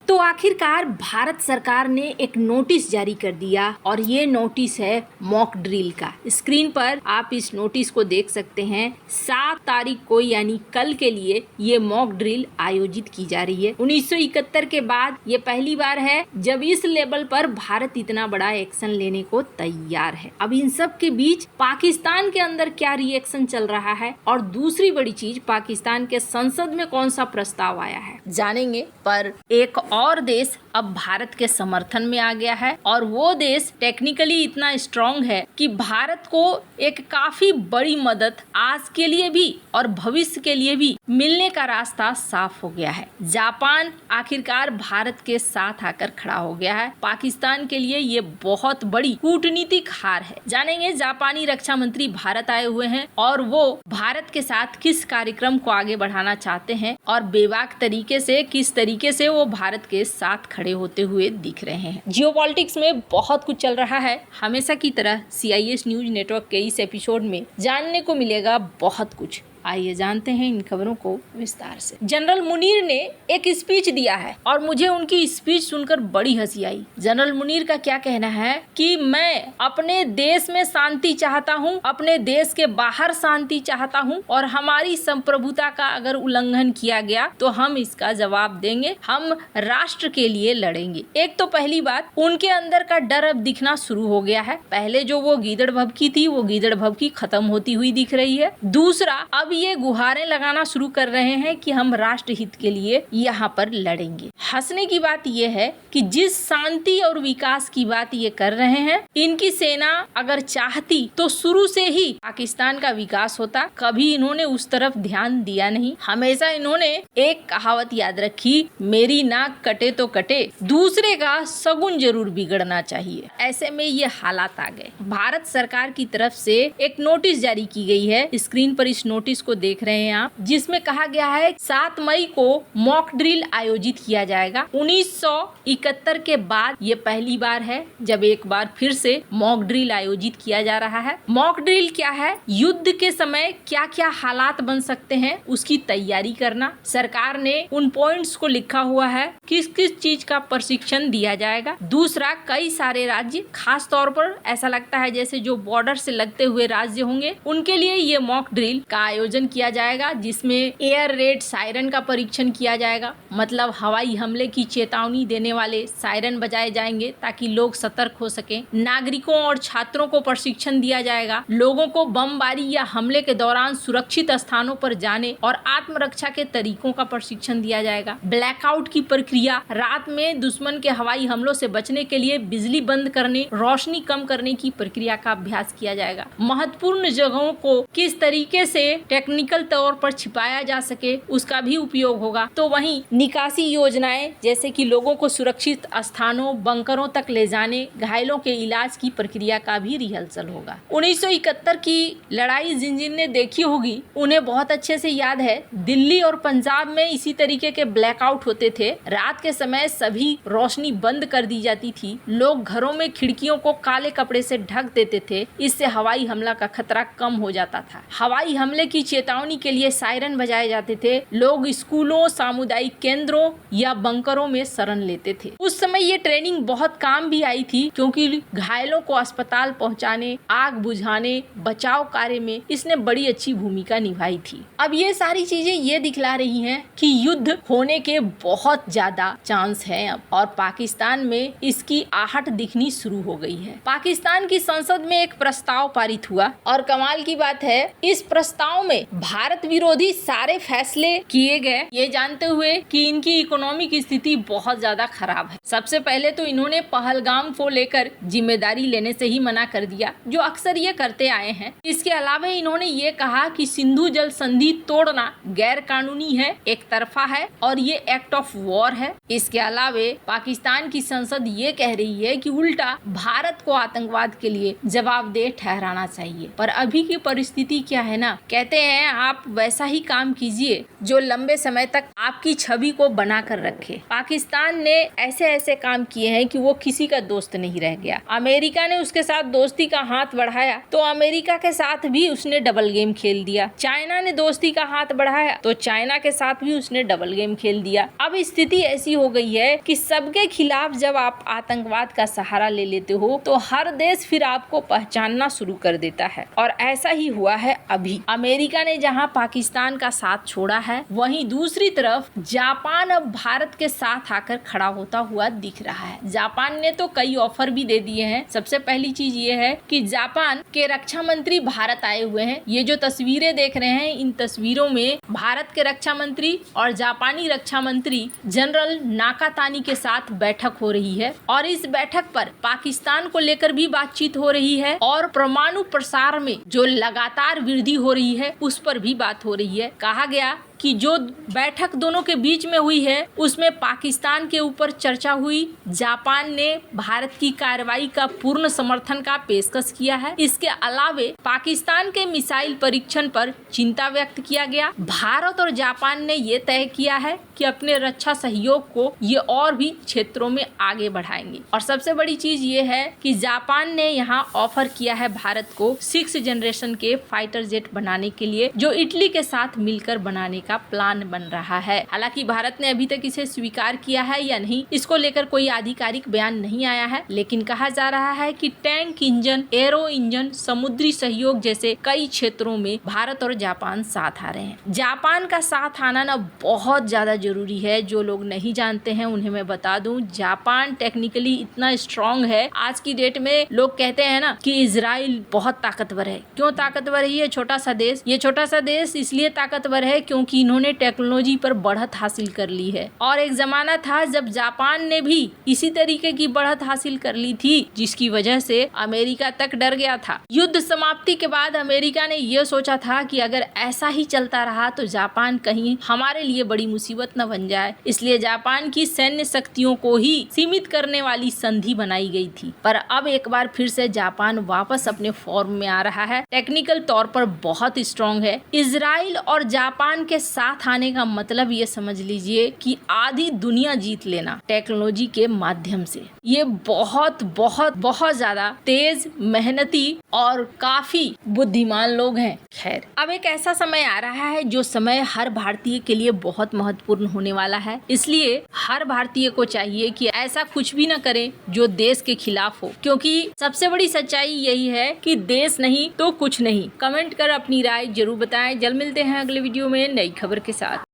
तो आखिरकार भारत सरकार ने एक नोटिस जारी कर दिया और ये नोटिस है मॉक ड्रिल का। स्क्रीन पर आप इस नोटिस को देख सकते हैं। 7 तारीख को यानी कल के लिए ये मॉक ड्रिल आयोजित की जा रही है। 1971 के बाद ये पहली बार है जब इस लेवल पर भारत इतना बड़ा एक्शन लेने को तैयार है। अब इन सब के बीच पाकिस्तान के अंदर क्या रिएक्शन चल रहा है और दूसरी बड़ी चीज पाकिस्तान के संसद में कौन सा प्रस्ताव आया है जानेंगे। पर एक और देश अब भारत के समर्थन में आ गया है और वो देश टेक्निकली इतना स्ट्रांग है कि भारत को एक काफी बड़ी मदद आज के लिए भी और भविष्य के लिए भी मिलने का रास्ता साफ हो गया है। जापान आखिरकार भारत के साथ आकर खड़ा हो गया है। पाकिस्तान के लिए ये बहुत बड़ी कूटनीतिक हार है। जानेंगे जापानी रक्षा मंत्री भारत आए हुए हैं और वो भारत के साथ किस कार्यक्रम को आगे बढ़ाना चाहते हैं और बेबाक तरीके से किस तरीके से वो भारत के साथ खड़े होते हुए दिख रहे हैं। जियोपॉलिटिक्स में बहुत कुछ चल रहा है। हमेशा की तरह CIS न्यूज नेटवर्क के इस एपिसोड में जानने को मिलेगा बहुत कुछ। आइए जानते हैं इन खबरों को विस्तार से। जनरल मुनीर ने एक स्पीच दिया है और मुझे उनकी स्पीच सुनकर बड़ी हंसी आई। जनरल मुनीर का क्या कहना है कि मैं अपने देश में शांति चाहता हूं, अपने देश के बाहर शांति चाहता हूं और हमारी संप्रभुता का अगर उल्लंघन किया गया तो हम इसका जवाब देंगे, हम राष्ट्र के लिए लड़ेंगे। एक तो पहली बात, उनके अंदर का डर अब दिखना शुरू हो गया है। पहले जो वो गीदड़ भभकी थी वो गीदड़ भभकी खत्म होती हुई दिख रही है। दूसरा, अब ये गुहारें लगाना शुरू कर रहे हैं कि हम राष्ट्र हित के लिए यहाँ पर लड़ेंगे। हंसने की बात यह है कि जिस शांति और विकास की बात ये कर रहे हैं, इनकी सेना अगर चाहती तो शुरू से ही पाकिस्तान का विकास होता। कभी इन्होंने उस तरफ ध्यान दिया नहीं। हमेशा इन्होंने एक कहावत याद रखी, मेरी नाक कटे तो कटे, दूसरे का सगुन जरूर बिगड़ना चाहिए। ऐसे में ये हालात आ गए। भारत सरकार की तरफ से एक नोटिस जारी की गई है। स्क्रीन पर इस नोटिस को देख रहे हैं आप, जिसमें कहा गया है 7 मई को मॉक ड्रिल आयोजित किया जाएगा। 1971 के बाद ये पहली बार है जब एक बार फिर से मॉक ड्रिल आयोजित किया जा रहा है। मॉक ड्रिल क्या है? युद्ध के समय क्या क्या हालात बन सकते हैं उसकी तैयारी करना। सरकार ने उन पॉइंट्स को लिखा हुआ है किस किस चीज का प्रशिक्षण दिया जाएगा। दूसरा, कई सारे राज्य, खास तौर पर ऐसा लगता है जैसे जो बॉर्डर से लगते हुए राज्य होंगे, उनके लिए ये मॉक ड्रिल का आयोजन किया जाएगा, जिसमें एयर रेड सायरन का परीक्षण किया जाएगा। मतलब हवाई हमले की चेतावनी देने वाले सायरन बजाए जाएंगे ताकि लोग सतर्क हो सकें। नागरिकों और छात्रों को प्रशिक्षण दिया जाएगा। लोगों को बमबारी या हमले के दौरान सुरक्षित स्थानों पर जाने और आत्मरक्षा के तरीकों का प्रशिक्षण दिया जाएगा। ब्लैकआउट की प्रक्रिया, रात में दुश्मन के हवाई हमलों से बचने के लिए बिजली बंद करने, रोशनी कम करने की प्रक्रिया का अभ्यास किया जाएगा। महत्वपूर्ण जगहों को किस तरीके से टेक्निकल तौर पर छिपाया जा सके उसका भी उपयोग होगा। तो वहीं निकासी योजनाएं, जैसे कि लोगों को सुरक्षित स्थानों, बंकरों तक ले जाने, घायलों के इलाज की प्रक्रिया का भी रिहर्सल होगा। 1971 की लड़ाई जिन जिन ने देखी होगी उन्हें बहुत अच्छे से याद है। दिल्ली और पंजाब में इसी तरीके के ब्लैकआउट होते थे। रात के समय सभी रोशनी बंद कर दी जाती थी। लोग घरों में खिड़कियों को काले कपड़े से ढक देते थे। इससे हवाई हमला का खतरा कम हो जाता था। हवाई हमले की चेतावनी के लिए सायरन बजाए जाते थे। लोग स्कूलों, सामुदायिक केंद्रों या बंकरों में शरण लेते थे। उस समय ये ट्रेनिंग बहुत काम भी आई थी क्योंकि घायलों को अस्पताल पहुंचाने, आग बुझाने, बचाव कार्य में इसने बड़ी अच्छी भूमिका निभाई थी। अब ये सारी चीजें ये दिखला रही हैं कि युद्ध होने के बहुत ज्यादा चांस हैं अब, और पाकिस्तान में इसकी आहट दिखनी शुरू हो गई है। पाकिस्तान की संसद में एक प्रस्ताव पारित हुआ और कमाल की बात है, इस प्रस्ताव में भारत विरोधी सारे फैसले किए गए, ये जानते हुए कि इनकी इकोनॉमिक स्थिति बहुत ज्यादा खराब है। सबसे पहले तो इन्होंने पहलगाम को लेकर जिम्मेदारी लेने से ही मना कर दिया, जो अक्सर ये करते आए हैं। इसके अलावा इन्होंने ये कहा कि सिंधु जल संधि तोड़ना गैर कानूनी है, एक तरफा है और ये एक्ट ऑफ वॉर है। इसके अलावा पाकिस्तान की संसद ये कह रही है कि उल्टा भारत को आतंकवाद के लिए जवाबदेह ठहराना चाहिए। पर अभी की परिस्थिति क्या है ना, कहते हैं आप वैसा ही काम कीजिए जो लंबे समय तक आपकी छवि को बना कर रखे। पाकिस्तान ने ऐसे ऐसे काम किए हैं कि वो किसी का दोस्त नहीं रह गया। अमेरिका ने उसके साथ दोस्ती का हाथ बढ़ाया तो अमेरिका के साथ भी उसने डबल गेम खेल दिया। चाइना ने दोस्ती का हाथ बढ़ाया तो चाइना के साथ भी उसने डबल गेम खेल दिया। अब स्थिति ऐसी हो गई है कि सबके खिलाफ जब आप आतंकवाद का सहारा ले लेते हो तो हर देश फिर आपको पहचानना शुरू कर देता है, और ऐसा ही हुआ है। अभी अमेरिका ने जहां पाकिस्तान का साथ छोड़ा है, वहीं दूसरी तरफ जापान अब भारत के साथ आकर खड़ा होता हुआ दिख रहा है। जापान ने तो कई ऑफर भी दे दिए हैं। सबसे पहली चीज ये है कि जापान के रक्षा मंत्री भारत आए हुए हैं। ये जो तस्वीरें देख रहे हैं, इन तस्वीरों में भारत के रक्षा मंत्री और जापानी रक्षा मंत्री जनरल नाकातानी के साथ बैठक हो रही है, और इस बैठक पर पाकिस्तान को लेकर भी बातचीत हो रही है और परमाणु प्रसार में जो लगातार वृद्धि हो रही है उस पर भी बात हो रही है। कहा गया कि जो बैठक दोनों के बीच में हुई है उसमें पाकिस्तान के ऊपर चर्चा हुई। जापान ने भारत की कार्रवाई का पूर्ण समर्थन का पेशकश किया है। इसके अलावे पाकिस्तान के मिसाइल परीक्षण पर चिंता व्यक्त किया गया। भारत और जापान ने ये तय किया है कि अपने रक्षा सहयोग को ये और भी क्षेत्रों में आगे बढ़ाएंगे। और सबसे बड़ी चीज ये है कि जापान ने यहाँ ऑफर किया है भारत को 6th जनरेशन के फाइटर जेट बनाने के लिए, जो इटली के साथ मिलकर बनाने का प्लान बन रहा है। हालांकि भारत ने अभी तक इसे स्वीकार किया है या नहीं, इसको लेकर कोई आधिकारिक बयान नहीं आया है, लेकिन कहा जा रहा है कि टैंक इंजन, एरो इंजन, समुद्री सहयोग जैसे कई क्षेत्रों में भारत और जापान साथ आ रहे हैं। जापान का साथ आना ना बहुत ज्यादा जरूरी है। जो लोग नहीं जानते हैं उन्हें मैं बता दूं, जापान टेक्निकली इतना स्ट्रांग है। आज की डेट में लोग कहते हैं ना कि इजराइल बहुत ताकतवर है। क्यों ताकतवर है? ये छोटा सा देश, ये छोटा सा देश इसलिए ताकतवर है क्योंकि इन्होंने टेक्नोलॉजी पर बढ़त हासिल कर ली है। और एक जमाना था जब जापान ने भी इसी तरीके की बढ़त हासिल कर ली थी, जिसकी वजह से अमेरिका तक डर गया था। युद्ध समाप्ति के बाद अमेरिका ने यह सोचा था कि अगर ऐसा ही चलता रहा तो जापान कहीं हमारे लिए बड़ी मुसीबत न बन जाए, इसलिए जापान की सैन्य शक्तियों को ही सीमित करने वाली संधि बनाई गई थी। पर अब एक बार फिर से जापान वापस अपने फॉर्म में आ रहा है। टेक्निकल तौर पर बहुत स्ट्रांग है। इजराइल और जापान के साथ आने का मतलब ये समझ लीजिए कि आधी दुनिया जीत लेना टेक्नोलॉजी के माध्यम से। ये बहुत बहुत बहुत ज्यादा तेज, मेहनती और काफी बुद्धिमान लोग हैं। खैर, अब एक ऐसा समय आ रहा है जो समय हर भारतीय के लिए बहुत महत्वपूर्ण होने वाला है। इसलिए हर भारतीय को चाहिए कि ऐसा कुछ भी न करे जो देश के खिलाफ हो, क्योंकि सबसे बड़ी सच्चाई यही है कि देश नहीं तो कुछ नहीं। कमेंट कर अपनी राय जरूर बताएं। जल्द मिलते हैं अगले वीडियो में नई खबर के साथ।